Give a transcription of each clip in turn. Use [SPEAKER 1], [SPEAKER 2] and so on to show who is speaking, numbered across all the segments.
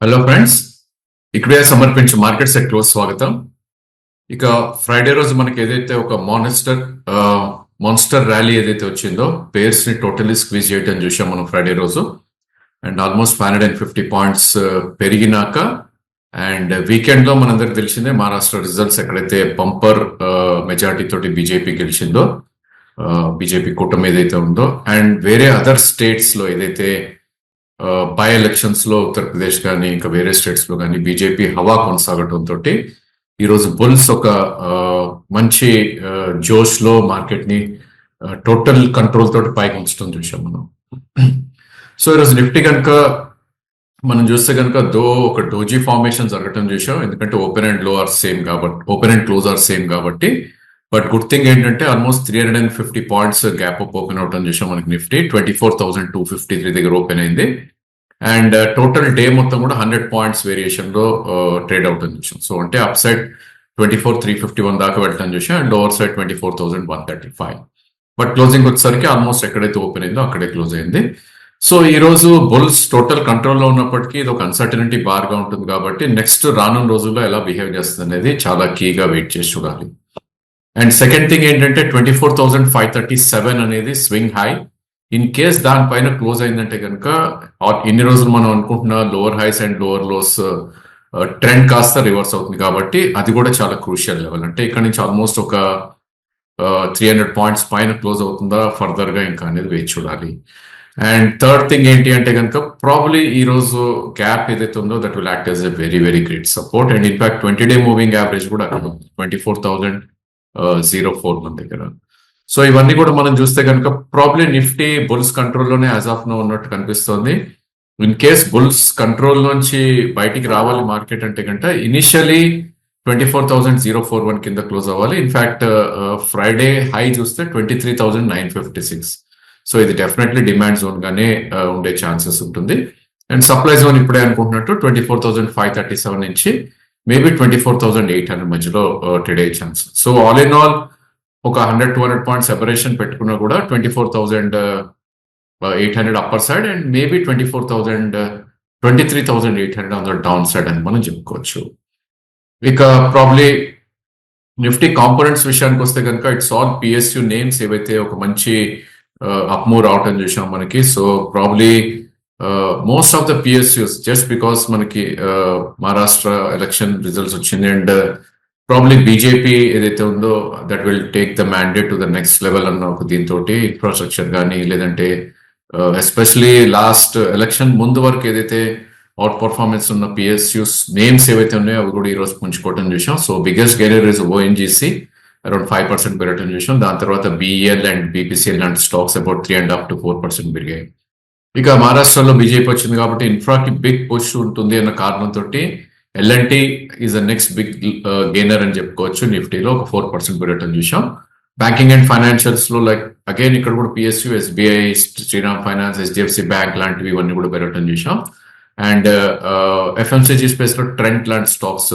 [SPEAKER 1] Hello friends, ఇక్కడే సమర్పించే market set close స్వాగతం. ఇక ఫ్రైడే రోజు మనకి ఏదైతే ఒక మాన్స్టర్ ర్యాలీ ఏదైతే వచ్చిందో పేర్స్ ని టోటలీ స్క్వీజ్ చేయడం చూసాం మనం ఫ్రైడే రోజు. అండ్ ఆల్మోస్ట్ 550 పాయింట్స్ పెరిగినాక అండ్ వీకెండ్ లో మనందరికి తెలిసిందే మహారాష్ట్ర రిజల్ట్స్ ఎక్కడైతే బంపర్ మెజారిటీ తోటి బీజేపీ గెలిచిందో, బీజేపీ కూటమి ఏదైతే ఉందో, అండ్ వేరే అదర్ స్టేట్స్ లో ఏదైతే బై ఎలక్షన్స్ లో ఉత్తరప్రదేశ్ కానీ ఇంకా వేరే స్టేట్స్ లో కానీ బీజేపీ హవా కొనసాగటంతో ఈరోజు బుల్స్ ఒక మంచి జోష్ లో మార్కెట్ ని టోటల్ కంట్రోల్ తోటి పైకి ఉంచడం చూసాం మనం. సో ఈరోజు నిఫ్టీ కనుక మనం చూస్తే కనుక ఒక డోజీ ఫార్మేషన్ జరగటం చూసాం, ఎందుకంటే open and close are same కాబట్టి. బట్ గుడ్ థింగ్ ఏంటంటే almost 350 points gap up open అవటం చూసాం మనకి. నిఫ్టీ 24,253 దగ్గర ఓపెన్ అయింది. అండ్ టోటల్ డే మొత్తం కూడా 100 పాయింట్స్ వేరియేషన్ లో ట్రేడ్ అవుతుంది చూసాం. సో అంటే అప్ సైడ్ 24,351 దాకా వెళ్ళటం చూసాం, and over side 24,135. But closing వచ్చేసరికి ఆల్మోస్ట్ ఎక్కడైతే ఓపెన్ అయిందో అక్కడే క్లోజ్ అయింది. సో ఈ రోజు బుల్స్ టోటల్ కంట్రోల్లో ఉన్నప్పటికీ ఇది ఒక అన్సర్టనిటీ బార్గా ఉంటుంది కాబట్టి నెక్స్ట్ రానున్న రోజుల్లో ఎలా బిహేవ్ చేస్తుంది అనేది చాలా కీగా వెయిట్ చేసి చూడాలి. అండ్ సెకండ్ థింగ్ ఏంటంటే 24,537 అనేది స్వింగ్ హై. ఇన్ కేస్ దానిపైన క్లోజ్ అయిందంటే కనుక ఇన్ని రోజులు మనం అనుకుంటున్న lower highs and lower lows trend కాస్త రివర్స్ అవుతుంది కాబట్టి అది కూడా చాలా క్రూషియల్ లెవెల్. అంటే ఇక్కడ నుంచి ఆల్మోస్ట్ ఒక 300 పాయింట్స్ పైన క్లోజ్ అవుతుందా ఫర్దర్ గా ఇంకా అనేది వేచి చూడాలి. అండ్ థర్డ్ థింగ్ ఏంటి అంటే కనుక ప్రాబ్లీ ఈ రోజు గ్యాప్ ఏదైతే ఉందో that will act as a very very great support. And in fact 20-day moving average కూడా అక్కడ 24,004 మన దగ్గర. సో ఇవన్నీ కూడా మనం చూస్తే కనుక ప్రాబ్లీ నిఫ్టీ బుల్స్ కంట్రోల్లోనే యాజ్ ఆఫ్ నో ఉన్నట్టు కనిపిస్తోంది. ఇన్ కేస్ బుల్స్ కంట్రోల్ నుంచి బయటికి రావాలి మార్కెట్ అంటే కనుక ఇనిషియలీ 24,041 కింద క్లోజ్ అవ్వాలి. ఇన్ఫాక్ట్ ఫ్రైడే హై చూస్తే 23,956. సో ఇది డెఫినెట్లీ డిమాండ్ జోన్ గానే ఉండే ఛాన్సెస్ ఉంటుంది. అండ్ సప్లై జోన్ ఇప్పుడే అనుకుంటున్నట్టు 24,537 నుంచి మేబీ 24,800 మధ్యలో ట్రేడ్ అయ్యే chance. So all in all ఒక 100-200 పాయింట్స్ సెపరేషన్ పెట్టుకున్నా కూడా 24,800 upper side and maybe 23,800 on the down side అని మనం చెప్పుకోవచ్చు. ఇక ప్రాబ్లీ నిఫ్టీ కాంపోనెంట్స్ విషయానికి వస్తే కనుక ఇట్స్ ఆల్ పిఎస్యు నేమ్స్ ఏవైతే ఒక మంచి అప్మూవ్ రావటం చూసాం మనకి. So probably most of the PSUs just because మనకి మహారాష్ట్ర ఎలక్షన్ రిజల్ట్స్ వచ్చింది అండ్ ప్రాబ్లీ బీజేపీ ఏదైతే ఉందో that will take the mandate to the next level అన్న ఒక దీంతో ఇన్ఫ్రాస్ట్రక్చర్ కానీ లేదంటే ఎస్పెషలీ లాస్ట్ ఎలక్షన్ ముందు వరకు ఏదైతే అవుట్ పర్ఫార్మెన్స్ ఉన్న పిఎస్యూస్ నేమ్స్ ఏవైతే ఉన్నాయో అవి కూడా ఈ రోజు పుంజుకోవటం చూసాం. So biggest gainer is ONGC around 5% పెరగటం చూసాం. దాని తర్వాత బిఈఎల్ అండ్ బీపీసీఎల్ లాంటి స్టాక్స్ అబౌట్ 3.5-4% పెరిగాయి. ఇక మహారాష్ట్రలో బీజేపీ వచ్చింది కాబట్టి ఇన్ఫ్రాకి బిగ్ పుష్ ఉంటుంది అన్న కారణంతో LNT is the next big gainer అని చెప్పుకోవచ్చు. నిఫ్టీలో ఒక 4% పెరగటం చూసాం. బ్యాంకింగ్ అండ్ ఫైనాన్షియల్స్ లో లైక్ అగైన్ ఇక్కడ కూడా PSU, SBI, Shriram finance, HDFC bank లాంటివి ఇవన్నీ కూడా పెరగటం చూసాం. అండ్ ఎఫ్ఎంసీజీ స్పేస్ లో ట్రెండ్ లాంటి స్టాక్స్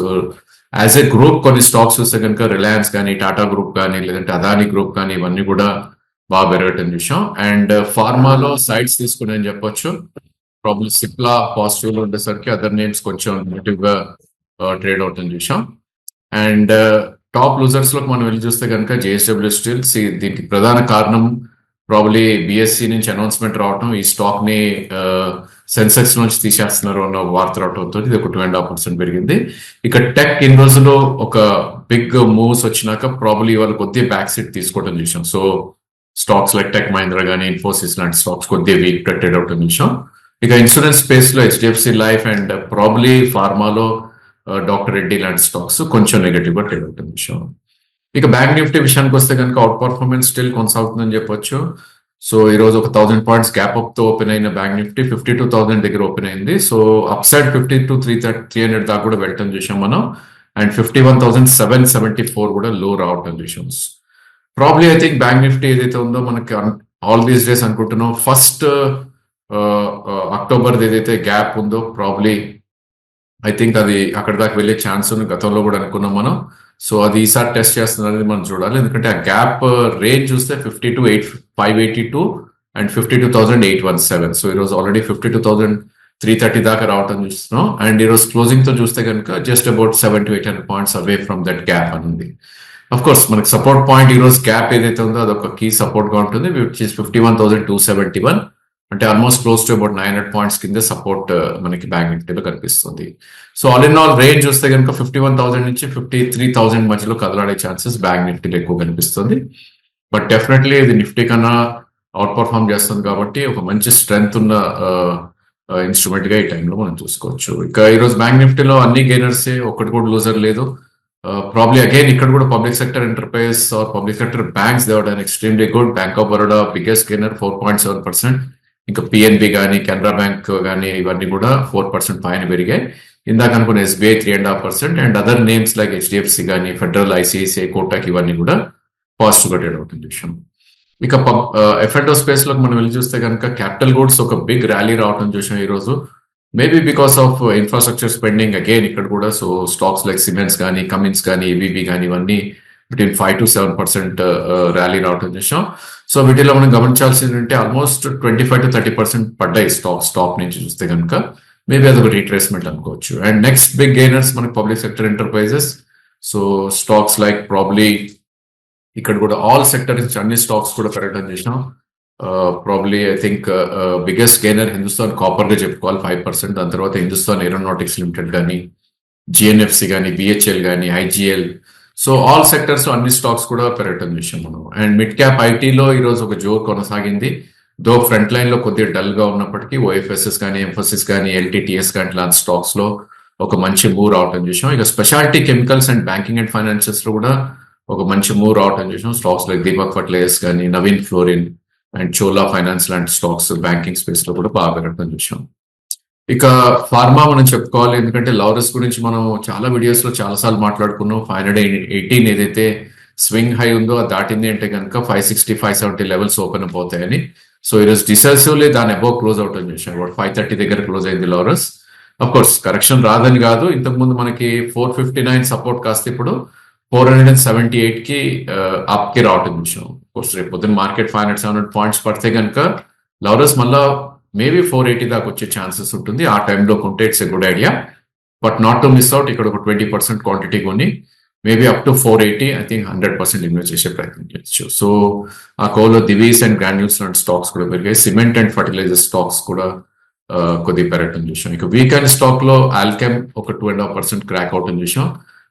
[SPEAKER 1] యాజ్ ఎ గ్రూప్ కొన్ని స్టాక్స్ చూస్తే కనుక రిలయన్స్ కానీ, టాటా గ్రూప్ కానీ, లేదంటే అదానీ గ్రూప్ కానీ ఇవన్నీ కూడా బాగా పెరగటం చూసాం. అండ్ ఫార్మాలో సైడ్స్ తీసుకుని చెప్పొచ్చు. ప్రాబ్లమ్ సిప్లా పాజిటివ్ లో ఉండేసరికి అదర్ నేమ్స్ కొంచెం నెగిటివ్ గా ట్రేడ్ అవటం చూసాం. అండ్ టాప్ లూజర్స్ లో మనం వెళ్ళి చూస్తే కనుక జేఎస్డబ్ల్యూ స్టీల్స్, దీనికి ప్రధాన కారణం ప్రాబ్లీ బిఎస్సి నుంచి అనౌన్స్మెంట్ రావటం, ఈ స్టాక్ ని సెన్సెక్స్ నుంచి తీసేస్తున్నారు అన్న వార్త రావడంతో ఇది ఒక 2.5% పెరిగింది. ఇక టెక్ ఇన్ రోజులో ఒక బిగ్ మూవ్స్ వచ్చినాక ప్రాబ్లీ ఇవాళ కొద్దిగా బ్యాక్ సీట్ తీసుకోవడం చూసాం. So stocks like tech Mahindra కానీ, ఇన్ఫోసిస్ లాంటి స్టాక్స్ కొద్దిగా వీక్ ట్రేడ్ అవటం చూసాం. ఇక ఇన్సూరెన్స్ స్పేస్ లో హెచ్డిఎఫ్సి లైఫ్ అండ్ ప్రాబ్లీ ఫార్మాలో డాక్టర్ రెడ్డి లాంటి స్టాక్స్ కొంచెం నెగటివ్ గా ట్రేడ్ అవుతుంది విషయం. ఇక బ్యాంక్ నిఫ్టీ విషయానికి వస్తే కనుక అవుట్ పర్ఫార్మెన్స్ స్టిల్ కొనసాగుతుందని చెప్పొచ్చు. సో ఈ రోజు ఒక 1000 పాయింట్స్ గ్యాప్ అప్ తో ఓపెన్ అయిన బ్యాంక్ నిఫ్టీ 52,000 దగ్గర ఓపెన్ అయింది. సో అప్ సైడ్ 52,300 దాకా కూడా వెళ్ళటం చూసాం మనం. అండ్ 51,774 కూడా లో రావటం చూసాం. Probably I think bank Nifty ఏదైతే ఉందో మనకి ఆల్ దీస్ డేస్ అనుకుంటున్నాం ఫస్ట్ అక్టోబర్ ఏదైతే గ్యాప్ ఉందో ప్రాబ్లీ ఐ థింక్ అది అక్కడ దాకా వెళ్ళే ఛాన్స్ ఉంది, గతంలో కూడా అనుకున్నాం మనం. సో అది ఈసారి టెస్ట్ చేస్తున్నది మనం చూడాలి. ఎందుకంటే ఆ గ్యాప్ రేంజ్ చూస్తే 52,582 అండ్ 52,817. సో ఈరోజు ఆల్రెడీ 52,000 330 దాకా రావటం చూస్తున్నాం. అండ్ ఈరోజు క్లోజింగ్ తో చూస్తే కనుక just about 700 to 800 points away from that gap అని ఉంది. అఫ్ కోర్స్ మనకి సపోర్ట్ పాయింట్ ఈ రోజు గ్యాప్ ఏదైతే ఉందో అదొక కీ సపోర్ట్ గా ఉంటుంది, విచ్ ఇస్ 51,271. అంటే almost close to about 900 points కింద సపోర్ట్ మనకి బ్యాంక్ నిఫ్టీలో కనిపిస్తుంది. So all in all range చూస్తే కనుక 51,000 నుంచి 53,000 మధ్యలో కదలాడే ఛాన్సెస్ బ్యాంక్ నిఫ్టీలో ఎక్కువ కనిపిస్తుంది. బట్ డెఫినెట్లీ ఇది నిఫ్టీ కన్నా అవుట్ పర్ఫార్మ్ చేస్తుంది కాబట్టి ఒక మంచి స్ట్రెంగ్త్ ఉన్న ఇన్స్ట్రుమెంట్ గా ఈ టైంలో మనం చూసుకోవచ్చు. ఇక ఈరోజు బ్యాంక్ నిఫ్టీలో అన్ని గెయినర్స్, ఒక్కటి కూడా లూజర్ లేదు. ప్రాబ్లీ అగైన్ ఇక్కడ కూడా public sector enterprise or public sector banks దేవడం extremely good. Bank of Baroda biggest gainer 4.7%. ఇంకా పిఎన్బి కానీ కెనరా బ్యాంక్ కానీ ఇవన్నీ కూడా 4% పైన పెరిగాయి. ఇందాక అనుకున్న SBI 3.5% and other names like HDFC కానీ ఫెడరల్, ఐసిఐసిఐ, కోటక్ ఇవన్నీ కూడా పాజిటివ్ గా ట్రేడ్ అవుతుంది విషయం. ఇక ఎఫ్ఎండో స్పేస్ లోకి మనం వెళ్ళి చూస్తే కనుక క్యాపిటల్ గూడ్స్ ఒక బిగ్ ర్యాలీ రావడం చూసాం ఈ రోజు. Maybe because of infrastructure spending again ఇక్కడ కూడా. సో స్టాక్స్ లైక్ సిమెంట్స్ కానీ, కమిన్స్ కానీ, ఏబీబీ కానీ ఇవన్నీ బిట్వీన్ 5 to 7% ర్యాలీ రావడం చూసాం. సో వీటిలో మనం గమనించాల్సింది అంటే ఆల్మోస్ట్ 25 to 30% పడ్డాయి స్టాక్స్ టాప్ నుంచి చూస్తే కనుక. మేబీ అదొక రీట్రేస్మెంట్ అనుకోవచ్చు. అండ్ నెక్స్ట్ బిగ్ గెయినర్స్ మనకి public sector enterprises. So stocks like probably ఇక్కడ కూడా ఆల్ సెక్టర్ నుంచి అన్ని స్టాక్స్ కూడా పెరగడం చేసాం. Probably I think biggest gainer Hindustan copper గా చెప్పుకోవాలి 5%. దాని తర్వాత హిందుస్థాన్ ఏరోనాటిక్స్ లిమిటెడ్ కానీ, జిఎన్ఎఫ్సి కానీ, బిహెచ్ఎల్ కానీ, ఐజిఎల్. సో ఆల్ సెక్టర్స్ అన్ని స్టాక్స్ కూడా పెరగటం విషయం మనం. అండ్ మిడ్ క్యాప్ ఐటీలో ఈరోజు ఒక జోర్ కొనసాగింది. దో ఫ్రంట్ లైన్ లో కొద్దిగా డల్ గా ఉన్నప్పటికీ ఓఎఫ్ఎస్ఎస్ కానీ, ఎంఫోసిస్ కానీ, ఎల్టీటీఎస్ కానీ లాంటి స్టాక్స్ లో ఒక మంచి మూవ్ రావటం చూసాం. ఇక speciality chemicals and banking and financials లో కూడా ఒక మంచి మూవ్ రావటం చూసాం. స్టాక్స్ లైక్ దీపక్ ఫర్టిలైజర్స్ కానీ, Naveen fluorine and Chola finance లాంటి స్టాక్స్ బ్యాంకింగ్ స్పేస్ లో కూడా బాగా పెరగటం చూసాం. ఇక ఫార్మా మనం చెప్పుకోవాలి, ఎందుకంటే లౌరస్ గురించి మనం చాలా వీడియోస్ లో చాలా సార్లు మాట్లాడుకున్నాం. 518 ఏదైతే స్వింగ్ హై ఉందో అది దాటింది అంటే కనుక 560, 570 లెవెల్స్ ఓపెన్ అయిపోతాయని. సో ఈరోజు డిసెసివ్లీ దాని అబౌవ్ క్లోజ్ అవుట్ అని చూసాం. 530 దగ్గర క్లోజ్ అయింది లౌరస్. అఫ్ కోర్స్ కరెక్షన్ రాదని కాదు, ఇంతకు ముందు మనకి 459 సపోర్ట్ కాస్త ఇప్పుడు 478 కి అప్ కి రావటం చూసాం. కోర్స్ రేపు పొద్దున్న మార్కెట్ 500-700 పాయింట్స్ పడితే కనుక లౌరస్ మళ్ళా మేబీ 480 దాకా వచ్చే ఛాన్సెస్ ఉంటుంది. ఆ టైంలో కొంటే it's a good idea. But not to miss out, ఇక్కడ ఒక 20% క్వాంటిటీ కొని maybe up to 480 I think 100% invest చేసే ప్రయత్నం చేయొచ్చు. సో ఆ కోలో దివీస్ అండ్ గ్రాన్యూల్స్ లాంటి స్టాక్స్ కూడా పెరిగాయి. సిమెంట్ అండ్ ఫర్టిలైజర్ స్టాక్స్ కూడా కొద్దిగా పెరగటం చూసాం. ఇక వీకెండ్ స్టాక్ లో ఆల్కెమ్ ఒక 2.5% క్రాక్ అవటం చూసాం.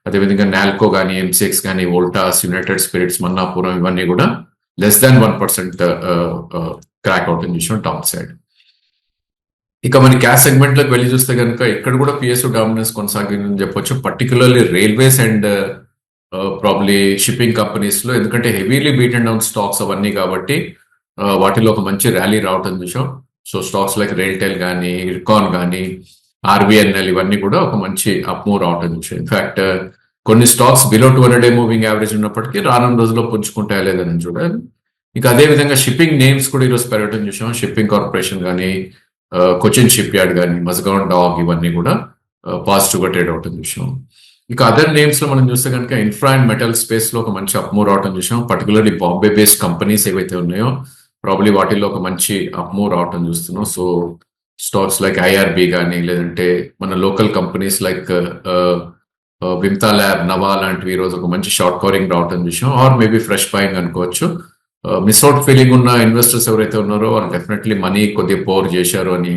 [SPEAKER 1] అదేవిధంగా నాల్కో కానీ, ఎంసెక్స్ కానీ, వోల్టాస్, యునైటెడ్ స్పిరిట్స్, మన్నాపురం ఇవన్నీ కూడా లెస్ దాన్ 1% క్రాక్ అవటం చూసాం టాప్ సైడ్. ఇక మన క్యాష్ సెగ్మెంట్ లోకి వెళ్ళి చూస్తే కనుక ఇక్కడ కూడా పిఎస్యు డామినెన్స్ కొనసాగిందని చెప్పొచ్చు. Particularly railways and probably shipping companies లో, ఎందుకంటే heavily beat and down stocks అవన్నీ కాబట్టి వాటిలో ఒక మంచి ర్యాలీ రావటం చూసాం. సో స్టాక్స్ లైక్ రైల్టెల్ కానీ, ఇర్కాన్ కానీ, ఆర్బిఎన్ఎల్ ఇవన్నీ కూడా ఒక మంచి అప్ మూవ్ రావటం చూసాం. ఇన్ఫాక్ట్ కొన్ని stocks below 200-day moving average ఉన్నప్పటికీ రానున్న రోజుల్లో పుంజుకుంటాయా లేదని చూడాలి. ఇక అదే విధంగా షిప్పింగ్ నేమ్స్ కూడా ఈరోజు పెరగటం చూసాం. షిప్పింగ్ కార్పొరేషన్ కానీ, కొచ్చిన్ షిప్ యార్డ్ కానీ, మజ్గాన్ డాగ్ ఇవన్నీ కూడా పాజిటివ్ గా ట్రేడ్ అవటం చూసాం. ఇక అదర్ నేమ్స్ లో మనం చూస్తే కనుక ఇన్ఫ్రా అండ్ మెటల్ స్పేస్ లో ఒక మంచి అప్ మూవ్ రావటం చూసాం. పర్టికులర్లీ బాంబే బేస్డ్ కంపెనీస్ ఏవైతే ఉన్నాయో ప్రాబ్లీ వాటిల్లో ఒక మంచి అప్ మూవ్ రావటం చూస్తున్నాం. సో స్టాక్స్ లైక్ ఐఆర్బి కానీ, లేదంటే మన local companies like Vimta lab, నవా లాంటివి ఈ రోజు ఒక మంచి షార్ట్ కవరింగ్ రావటం చూసాం. ఆర్ మేబీ ఫ్రెష్ బయింగ్ అనుకోవచ్చు. మిస్అవుట్ ఫీలింగ్ ఉన్న ఇన్వెస్టర్స్ ఎవరైతే ఉన్నారో వాళ్ళు డెఫినెట్లీ మనీ కొద్దిగా పోర్ చేశారు అని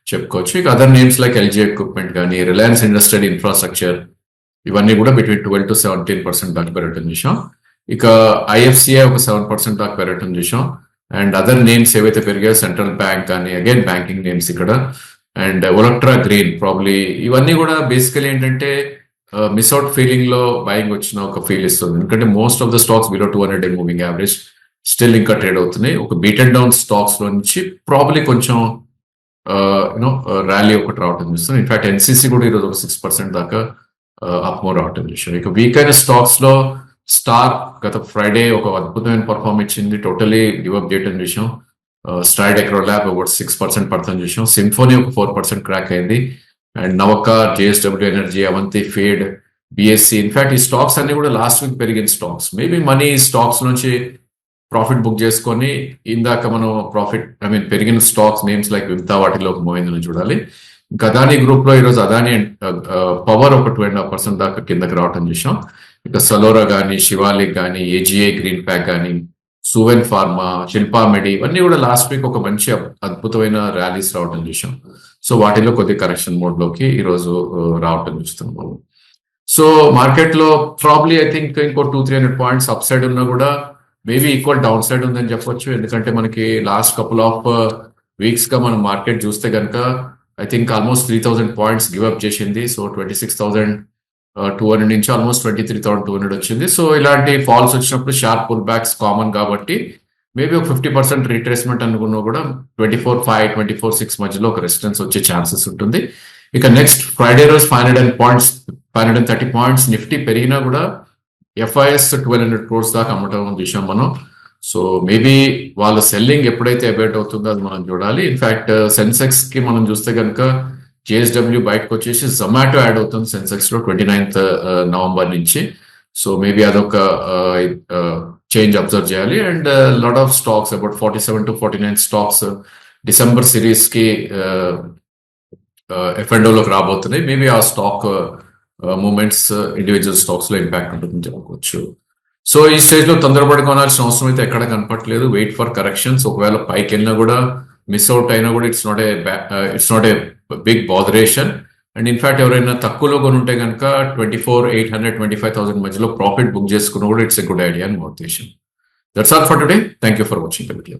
[SPEAKER 1] చెప్పుకోవచ్చు. ఇక other names like LG equipment కానీ, రిలయన్స్ ఇండస్ట్రియల్ ఇన్ఫ్రాస్ట్రక్చర్ ఇవన్నీ కూడా బిట్వీన్ 12 to 17% దాకా పెరగటం చూసాం. ఇక ఐఎఫ్సిఐ ఒక 7% దాకా పెరగటం చూసాం. అండ్ అదర్ నేమ్స్ ఏవైతే పెరిగాయో సెంట్రల్ బ్యాంక్ కానీ, అగైన్ బ్యాంకింగ్ నేమ్స్ ఇక్కడ, అండ్ ఒలక్ట్రా గ్రీన్ ప్రాబ్లీ ఇవన్నీ కూడా బేసికలీ ఏంటంటే మిస్అవుట్ ఫీలింగ్ లో బయింగ్ వచ్చిన ఒక ఫీల్ ఇస్తుంది. ఎందుకంటే most of the stocks below 200-day moving average still ఇంకా ట్రేడ్ అవుతున్నాయి. ఒక బీట్ అండ్ డౌన్ స్టాక్స్ లో నుంచి ప్రాబ్లీ కొంచెం యూనో ర్యాలీ ఒకటి రావటం చూస్తుంది. ఇన్ఫాక్ట్ ఎన్సీసీ కూడా ఈరోజు ఒక 6% దాకా అప్ మోర్ రావటం చూసాం. ఇక వీకెండ్ స్టాక్స్ లో స్టార్ గత ఫ్రైడే ఒక అద్భుతమైన పర్ఫార్మ్ ఇచ్చింది, టోటలీ గివప్ చేయటం చూసాం. స్ట్రైడ్ ఎక్రో ల్యాబ్ అబౌట్ 6% పడతాం చూసాం. సింఫోనీ ఒక 4% క్రాక్ అయింది. And Navkar, JSW energy, Avanti feed, BSC in fact ఈ స్టాక్స్ అన్ని కూడా లాస్ట్ వీక్ పెరిగిన స్టాక్స్. మేబీ మనీ స్టాక్స్ నుంచి ప్రాఫిట్ బుక్ చేసుకొని ఇందాక మనం ప్రాఫిట్ పెరిగిన స్టాక్స్ నేమ్స్ లైక్ వింతా వాటిలోకి పోయిందని చూడాలి. అదానీ గ్రూప్ లో ఈరోజు అదానీ పవర్ ఒక 2.5% దాకా కిందకి రావటం చూసాం. ఇక సలోరా కానీ, శివాలిక్ కానీ, ఏజీఏ గ్రీన్ ప్యాక్ కానీ, సువెన్ ఫార్మా, శిల్పా మెడి ఇవన్నీ కూడా లాస్ట్ వీక్ ఒక మంచి అద్భుతమైన ర్యాలీస్ రావటం చూసాం. సో వాటిలో కొద్ది కరెక్షన్ మోడ్ లోకి ఈరోజు రావటం చూస్తున్నాం. సో మార్కెట్ లో ప్రాబ్లీ ఐ థింక్ ఇంకో 200-300 పాయింట్స్ అప్ సైడ్ ఉన్నా కూడా మేబీ ఈక్వల్ డౌన్ సైడ్ ఉందని చెప్పొచ్చు. ఎందుకంటే మనకి లాస్ట్ కపుల్ ఆఫ్ వీక్స్ గా మనం మార్కెట్ చూస్తే కనుక I think almost 3000 points give up చేసింది. సో 26,200 నుంచి ఆల్మోస్ట్ 23,200 వచ్చింది. సో ఇలాంటి ఫాల్స్ వచ్చినప్పుడు షార్ప్ పుల్ బ్యాక్స్ కామన్ కాబట్టి మేబీ ఒక 50% రీట్రేస్మెంట్ అనుకున్నా కూడా 24,500, 24,600 మధ్యలో ఒక రెసిస్టెన్స్ వచ్చే ఛాన్సెస్ ఉంటుంది. ఇక నెక్స్ట్ ఫ్రైడే రోజు 530 పాయింట్స్ నిఫ్టీ పెరిగినా కూడా FIS 1,200 crores దాకా అమ్మటం చూసాం మనం. సో మేబీ వాళ్ళ సెల్లింగ్ ఎప్పుడైతే అబేట్ అవుతుందో అది మనం చూడాలి. ఇన్ఫాక్ట్ సెన్సెక్స్ కి మనం చూస్తే కనుక JSW బయటకు వచ్చేసి జొమాటో యాడ్ అవుతుంది సెన్సెక్స్ లో 29th నవంబర్ నుంచి. సో మేబీ అదొక చేంజ్ అబ్జర్వ్ చేయాలి. And lot of stocks about 47 to 49 stocks December series కి F&O లోకి రాబోతున్నాయి. మేబీ ఆ స్టాక్ మూమెంట్స్ ఇండివిజువల్ స్టాక్స్ లో ఇంపాక్ట్ ఉంటుందని చెప్పుకోవచ్చు. సో ఈ స్టేజ్ లో తొందరపడి కొనాల్సిన అవసరం అయితే ఎక్కడ కనపట్లేదు. Wait for corrections. ఒకవేళ పైకి వెళ్ళినా కూడా మిస్ అవుట్ అయినా కూడా it's not a big botheration. And in fact ఎవరైనా తక్కువలో కొని ఉంటే కనుక 24,800, 25,000 మధ్యలో ప్రాఫిట్ బుక్ చేసుకున్న కూడా ఇట్స్ ఎ గుడ్ ఐడియా అని మా ఉద్దేశం. That's all for today. Thank you for watching the video.